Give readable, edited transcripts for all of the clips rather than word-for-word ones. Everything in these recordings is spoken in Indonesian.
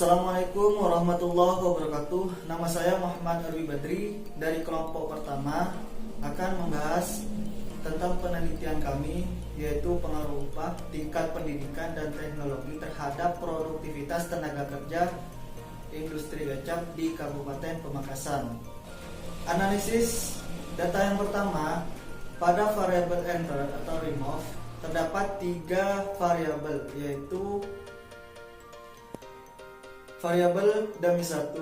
Assalamualaikum warahmatullahi wabarakatuh. Nama saya Muhammad Arwi Badri dari kelompok pertama akan membahas tentang penelitian kami, yaitu pengaruh upah, tingkat pendidikan dan teknologi terhadap produktivitas tenaga kerja industri kecap di Kabupaten Pamekasan. Analisis data yang pertama, pada variabel enter atau remove terdapat 3 variabel, yaitu variabel dummy 1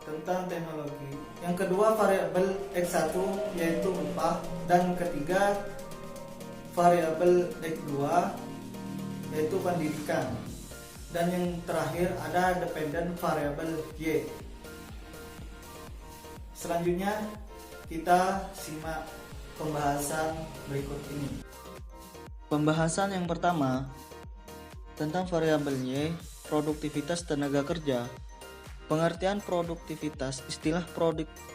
tentang teknologi, yang kedua variabel X1 yaitu upah, dan ketiga variabel X2 yaitu pendidikan, dan yang terakhir ada dependent variabel Y. Selanjutnya kita simak pembahasan berikut ini. Pembahasan yang pertama tentang variabel Y, produktivitas tenaga kerja. Pengertian produktivitas, istilah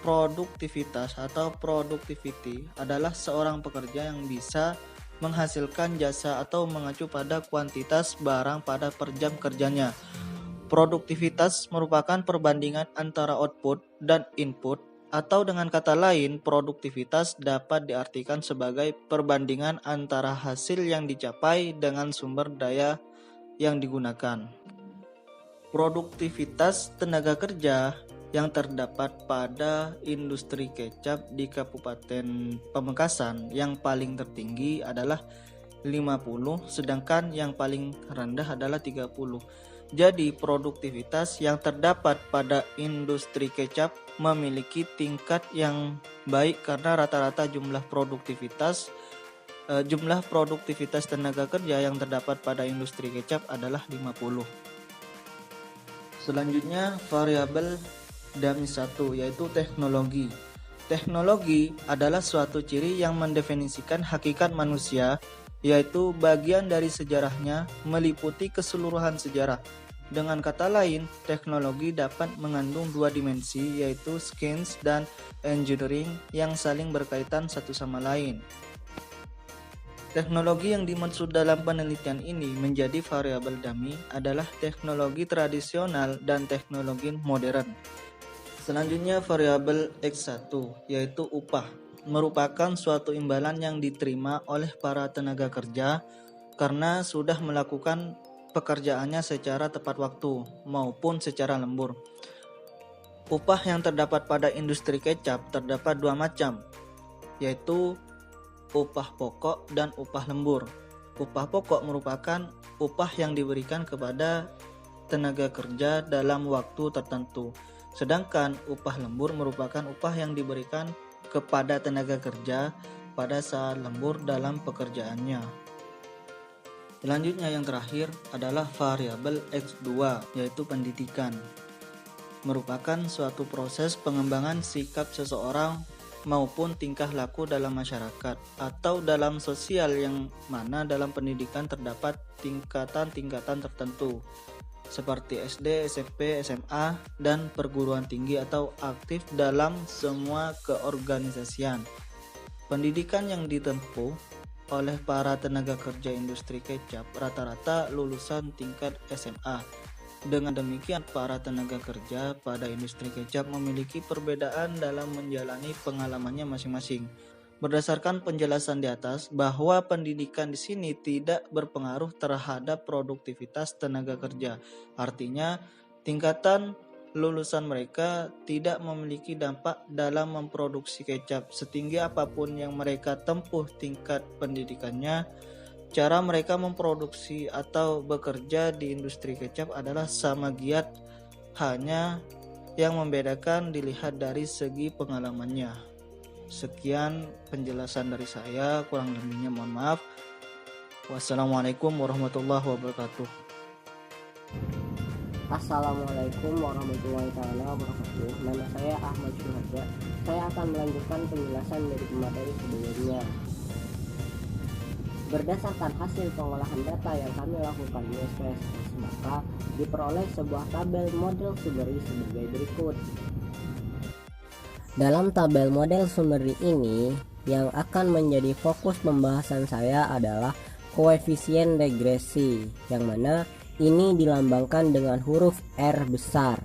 produktivitas atau productivity adalah seorang pekerja yang bisa menghasilkan jasa atau mengacu pada kuantitas barang pada per jam kerjanya. Produktivitas merupakan perbandingan antara output dan input, atau dengan kata lain, produktivitas dapat diartikan sebagai perbandingan antara hasil yang dicapai dengan sumber daya yang digunakan. Produktivitas tenaga kerja yang terdapat pada industri kecap di Kabupaten Pamekasan yang paling tertinggi adalah 50, sedangkan yang paling rendah adalah 30. Jadi produktivitas yang terdapat pada industri kecap memiliki tingkat yang baik karena rata-rata jumlah produktivitas tenaga kerja yang terdapat pada industri kecap adalah 50. Selanjutnya variabel dummy 1 yaitu teknologi. Teknologi adalah suatu ciri yang mendefinisikan hakikat manusia, yaitu bagian dari sejarahnya meliputi keseluruhan sejarah. Dengan kata lain, teknologi dapat mengandung 2 dimensi, yaitu science dan engineering yang saling berkaitan satu sama lain. Teknologi yang dimaksud dalam penelitian ini menjadi variabel dummy adalah teknologi tradisional dan teknologi modern. Selanjutnya variabel X1 yaitu upah, merupakan suatu imbalan yang diterima oleh para tenaga kerja karena sudah melakukan pekerjaannya secara tepat waktu maupun secara lembur. Upah yang terdapat pada industri kecap terdapat 2 macam, yaitu upah pokok dan upah lembur. Upah pokok merupakan upah yang diberikan kepada tenaga kerja dalam waktu tertentu, sedangkan upah lembur merupakan upah yang diberikan kepada tenaga kerja pada saat lembur dalam pekerjaannya. Selanjutnya yang terakhir adalah variabel X2 yaitu pendidikan, merupakan suatu proses pengembangan sikap seseorang maupun tingkah laku dalam masyarakat atau dalam sosial, yang mana dalam pendidikan terdapat tingkatan-tingkatan tertentu seperti SD, SMP, SMA, dan perguruan tinggi atau aktif dalam semua keorganisasian. Pendidikan yang ditempuh oleh para tenaga kerja industri kecap rata-rata lulusan tingkat SMA. Dengan demikian, para tenaga kerja pada industri kecap memiliki perbedaan dalam menjalani pengalamannya masing-masing. Berdasarkan penjelasan di atas, bahwa pendidikan di sini tidak berpengaruh terhadap produktivitas tenaga kerja. Artinya, tingkatan lulusan mereka tidak memiliki dampak dalam memproduksi kecap. Setinggi apapun yang mereka tempuh tingkat pendidikannya, cara mereka memproduksi atau bekerja di industri kecap adalah sama giat, hanya yang membedakan dilihat dari segi pengalamannya. Sekian penjelasan dari saya, kurang lebihnya mohon maaf. Wassalamualaikum warahmatullahi wabarakatuh. Assalamualaikum warahmatullahi wabarakatuh. Nama saya Ahmad Syuhada. Saya akan melanjutkan penjelasan dari materi sebelumnya. Berdasarkan hasil pengolahan data yang kami lakukan di SPSS, maka diperoleh sebuah tabel model summary sebagai berikut. Dalam tabel model summary ini, yang akan menjadi fokus pembahasan saya adalah koefisien regresi, yang mana ini dilambangkan dengan huruf R besar.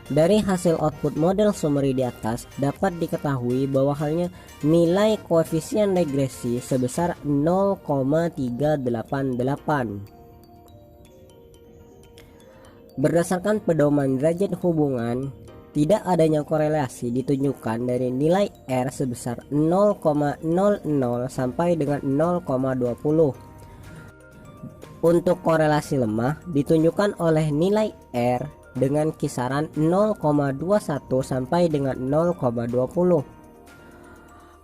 Dari hasil output model summary di atas dapat diketahui bahwa halnya nilai koefisien regresi sebesar 0,388. Berdasarkan pedoman derajat hubungan, tidak adanya korelasi ditunjukkan dari nilai R sebesar 0,00 sampai dengan 0,20. Untuk korelasi lemah ditunjukkan oleh nilai R dengan kisaran 0,21 sampai dengan 0,20.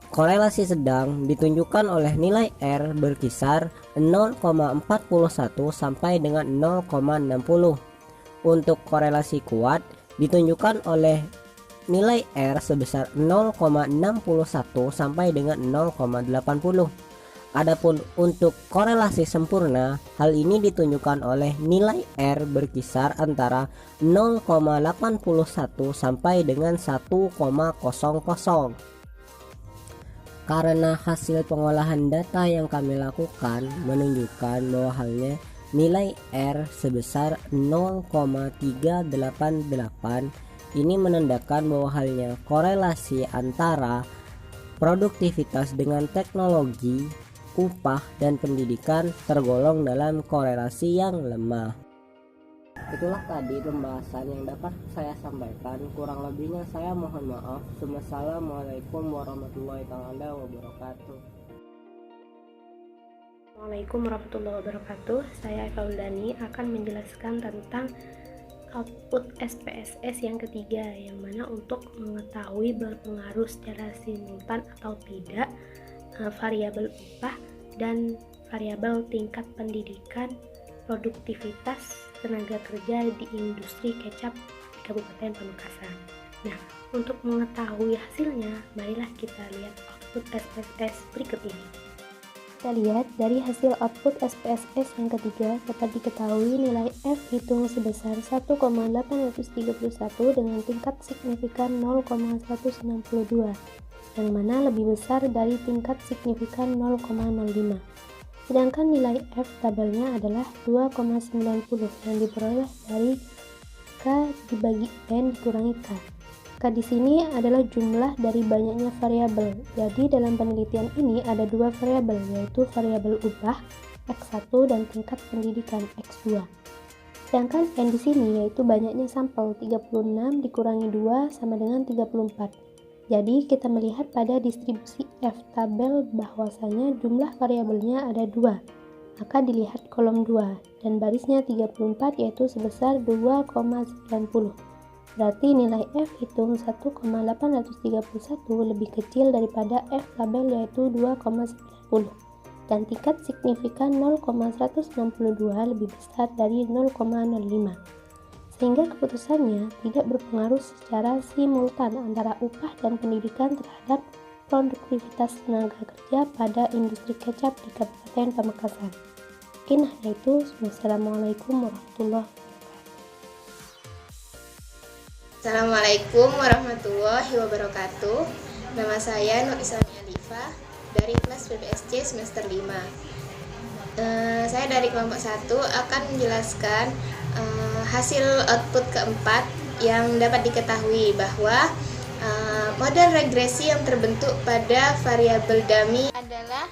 Korelasi sedang ditunjukkan oleh nilai R berkisar 0,41 sampai dengan 0,60. Untuk korelasi kuat ditunjukkan oleh nilai R sebesar 0,61 sampai dengan 0,80. Adapun untuk korelasi sempurna, hal ini ditunjukkan oleh nilai R berkisar antara 0,81 sampai dengan 1,00. Karena hasil pengolahan data yang kami lakukan menunjukkan bahwa halnya nilai R sebesar 0,388, ini menandakan bahwa halnya korelasi antara produktivitas dengan teknologi, upah, dan pendidikan tergolong dalam korelasi yang lemah. Itulah tadi pembahasan yang dapat saya sampaikan. Kurang lebihnya saya mohon maaf. Wassalamualaikum warahmatullahi wabarakatuh. Assalamualaikum warahmatullahi wabarakatuh. Saya Eva Uldani akan menjelaskan tentang output SPSS yang ketiga, yang mana untuk mengetahui berpengaruh secara simultan atau tidak variabel upah dan variabel tingkat pendidikan produktivitas tenaga kerja di industri kecap di Kabupaten Pamekasan. Nah, untuk mengetahui hasilnya, marilah kita lihat output SPSS berikut ini. Kita lihat dari hasil output SPSS yang ketiga dapat diketahui nilai F hitung sebesar 1,831 dengan tingkat signifikan 0,192, yang mana lebih besar dari tingkat signifikan 0,05. Sedangkan nilai F tabelnya adalah 2,90 yang diperoleh dari K dibagi N dikurangi K. K di sini adalah jumlah dari banyaknya variabel. Jadi dalam penelitian ini ada dua variabel, yaitu variabel upah X1 dan tingkat pendidikan X2. Sedangkan N di sini yaitu banyaknya sampel, 36 dikurangi 2 sama dengan 34. Jadi kita melihat pada distribusi F tabel bahwasanya jumlah variabelnya ada 2. Maka dilihat kolom 2 dan barisnya 34 yaitu sebesar 2,90. Berarti nilai F hitung 1,831 lebih kecil daripada F tabel yaitu 2,90, dan tingkat signifikan 0,162 lebih besar dari 0,05, sehingga keputusannya tidak berpengaruh secara simultan antara upah dan pendidikan terhadap produktivitas tenaga kerja pada industri kecap di Kabupaten Pamekasan. Mungkin hanya itu. Wassalamualaikum warahmatullahi wabarakatuh. Assalamualaikum warahmatullahi wabarakatuh. Nama saya Nur Islami Alifa dari kelas PPSC semester 5. Saya dari kelompok 1 akan menjelaskan hasil output keempat yang dapat diketahui bahwa model regresi yang terbentuk pada variabel dummy adalah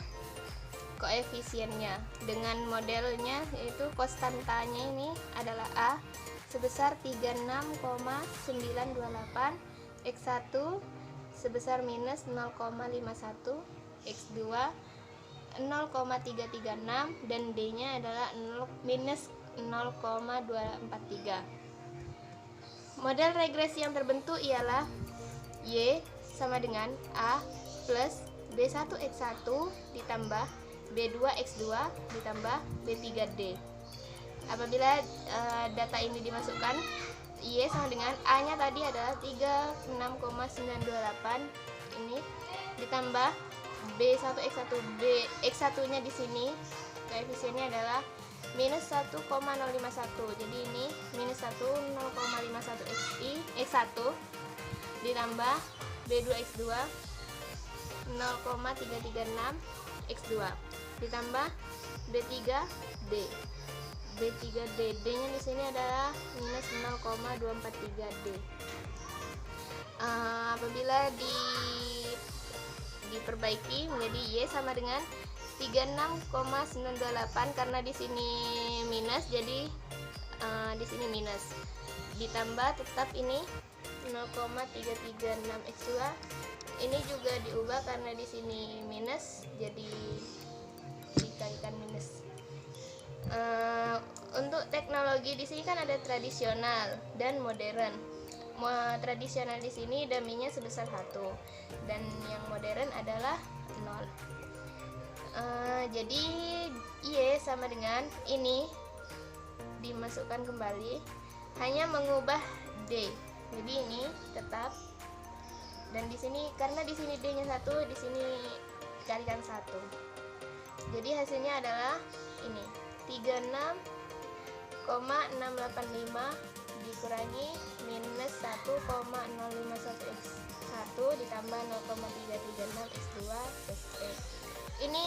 koefisiennya. Dengan modelnya yaitu konstantanya ini adalah A sebesar 36,928, X1 sebesar minus 0,51, X2 0,336, dan D-nya adalah minus 0,243. Model regresi yang terbentuk ialah Y sama dengan A plus B1X1 ditambah B2X2 ditambah B3D. Apabila data ini dimasukkan, Y sama dengan A-nya tadi adalah 36,928 ini ditambah B1X1, X1-nya di sini koefisiennya adalah minus 1,051. Jadi ini minus 1,051 X1 ditambah B2X2 0,336 X2 ditambah B3D. B3D. D-nya di sini adalah minus 0,243D. Apabila diperbaiki menjadi Y sama dengan 36,928, karena di sini minus, jadi di sini minus. Ditambah tetap ini 0,336x2. Ini juga diubah karena di sini minus, jadi dikalikan minus. Untuk teknologi di sini kan ada tradisional dan modern. Tradisional di sini daminya sebesar 1 dan yang modern adalah 0. Jadi Y sama dengan ini dimasukkan kembali, hanya mengubah D. Jadi ini tetap, dan di sini karena di sini D-nya 1, di sini kalikan 1. Jadi hasilnya adalah ini 36,685 dikurangi minus 1,051x1 ditambah 0,336x2 plus E. Ini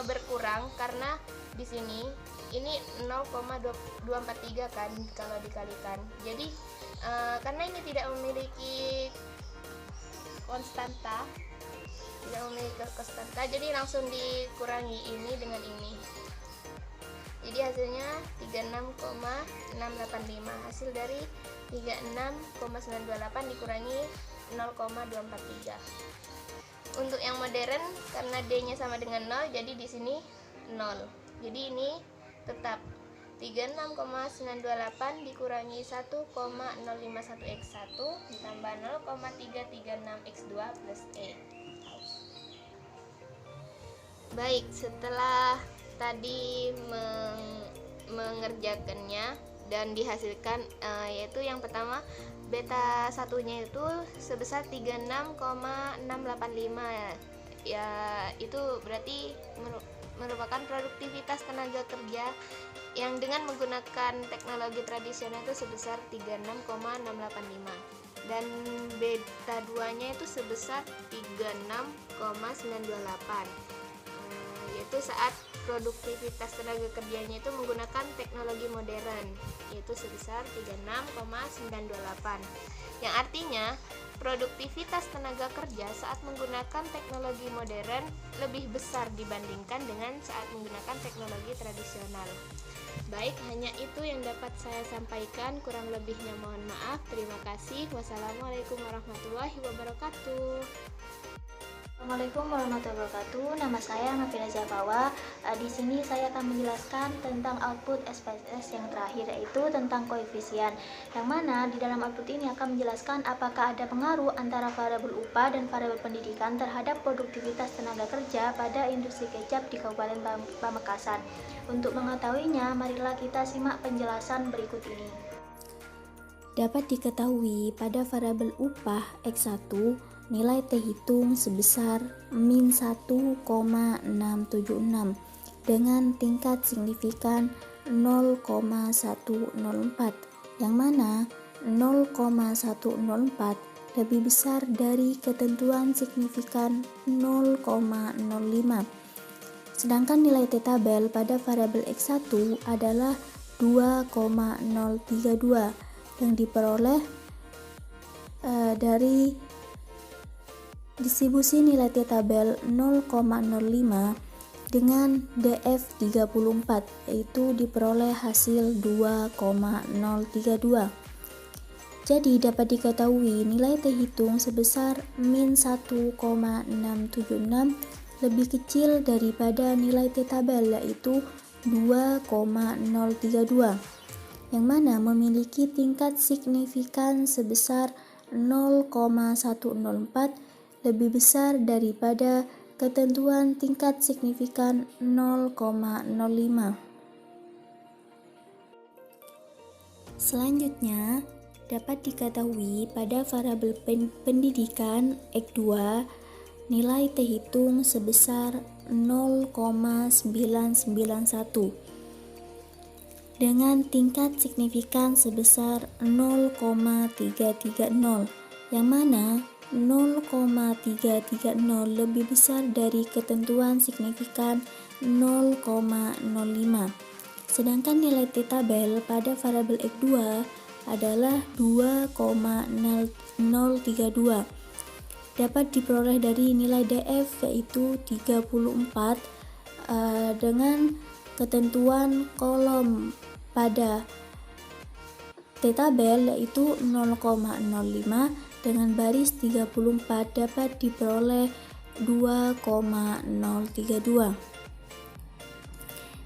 berkurang karena di sini ini 0,243 kan kalau dikalikan. Jadi karena ini tidak memiliki konstanta, jadi langsung dikurangi ini dengan ini. Jadi hasilnya 36,685. Hasil dari 36,928 dikurangi 0,243. Untuk yang modern karena D-nya sama dengan 0, jadi di sini 0. Jadi ini tetap 36,928 dikurangi 1,051x1 ditambah 0,336x2 plus E. Baik, setelah tadi mengerjakannya dan dihasilkan, yaitu yang pertama beta satunya itu sebesar 36,685, ya itu berarti merupakan produktivitas tenaga kerja yang dengan menggunakan teknologi tradisional itu sebesar 36,685, dan beta 2 nya itu sebesar 36,928, yaitu saat produktivitas tenaga kerjanya itu menggunakan teknologi modern, yaitu sebesar 36,928, yang artinya produktivitas tenaga kerja saat menggunakan teknologi modern lebih besar dibandingkan dengan saat menggunakan teknologi tradisional. Baik, hanya itu yang dapat saya sampaikan, kurang lebihnya mohon maaf. Terima kasih. Wassalamualaikum warahmatullahi wabarakatuh. Assalamualaikum warahmatullahi wabarakatuh. Nama saya Nafila Zabawa. Di sini saya akan menjelaskan tentang output SPSS yang terakhir, yaitu tentang koefisien. Yang mana di dalam output ini akan menjelaskan apakah ada pengaruh antara variabel upah dan variabel pendidikan terhadap produktivitas tenaga kerja pada industri kecap di Kabupaten Pamekasan. Untuk mengetahuinya, marilah kita simak penjelasan berikut ini. Dapat diketahui pada variabel upah X1 nilai T hitung sebesar min 1,676 dengan tingkat signifikan 0,104, yang mana 0,104 lebih besar dari ketentuan signifikan 0,05. Sedangkan nilai T tabel pada variabel X1 adalah 2,032 yang diperoleh dari distribusi nilai T tabel 0,05 dengan DF34, yaitu diperoleh hasil 2,032. Jadi dapat diketahui nilai T hitung sebesar min 1,676 lebih kecil daripada nilai T tabel, yaitu 2,032, yang mana memiliki tingkat signifikan sebesar 0,104 lebih besar daripada ketentuan tingkat signifikan 0,05. Selanjutnya, dapat diketahui pada variabel pendidikan X2 nilai T hitung sebesar 0,991 dengan tingkat signifikan sebesar 0,330, yang mana 0,330 lebih besar dari ketentuan signifikan 0,05. Sedangkan nilai T-tabel pada variabel X2 adalah 2,032. Dapat diperoleh dari nilai DF yaitu 34 dengan ketentuan kolom pada T-tabel yaitu 0,05 dengan baris 34 dapat diperoleh 2,032.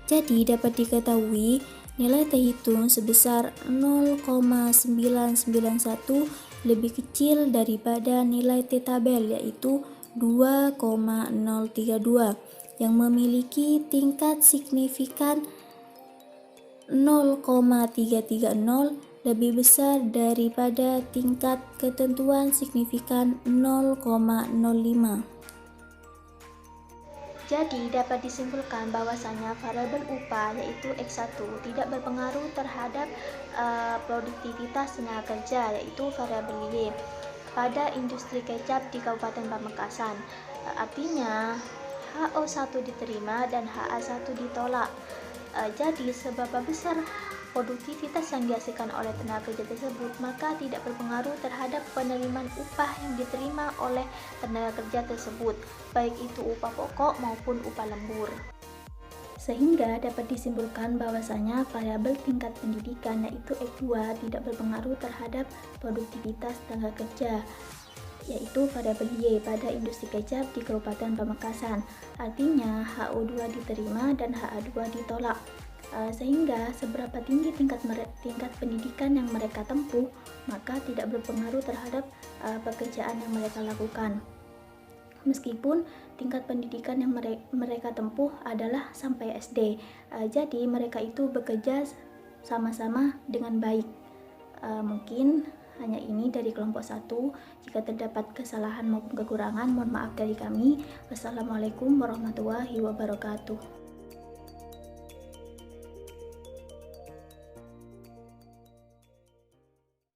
Jadi dapat diketahui nilai T hitung sebesar 0,991 lebih kecil daripada nilai T-tabel yaitu 2,032 yang memiliki tingkat signifikan 0,330 lebih besar daripada tingkat ketentuan signifikan 0,05. Jadi dapat disimpulkan bahwasanya variabel upah yaitu X1 tidak berpengaruh terhadap produktivitas tenaga kerja yaitu variabel Y pada industri kecap di Kabupaten Pamekasan. Artinya HO1 diterima dan HA1 ditolak. Jadi seberapa besar produktivitas yang dihasilkan oleh tenaga kerja tersebut, maka tidak berpengaruh terhadap penerimaan upah yang diterima oleh tenaga kerja tersebut, baik itu upah pokok maupun upah lembur. Sehingga dapat disimpulkan bahwasanya variabel tingkat pendidikan yaitu X2 tidak berpengaruh terhadap produktivitas tenaga kerja, yaitu variabel Y pada industri kecap di Kabupaten Pamekasan. Artinya HO2 diterima dan HA2 ditolak. Sehingga seberapa tinggi tingkat pendidikan yang mereka tempuh, maka tidak berpengaruh terhadap pekerjaan yang mereka lakukan. Meskipun tingkat pendidikan yang mereka tempuh adalah sampai SD, jadi mereka itu bekerja sama-sama dengan baik. Mungkin hanya ini dari kelompok 1. Jika terdapat kesalahan maupun kekurangan, mohon maaf dari kami. Wassalamualaikum warahmatullahi wabarakatuh.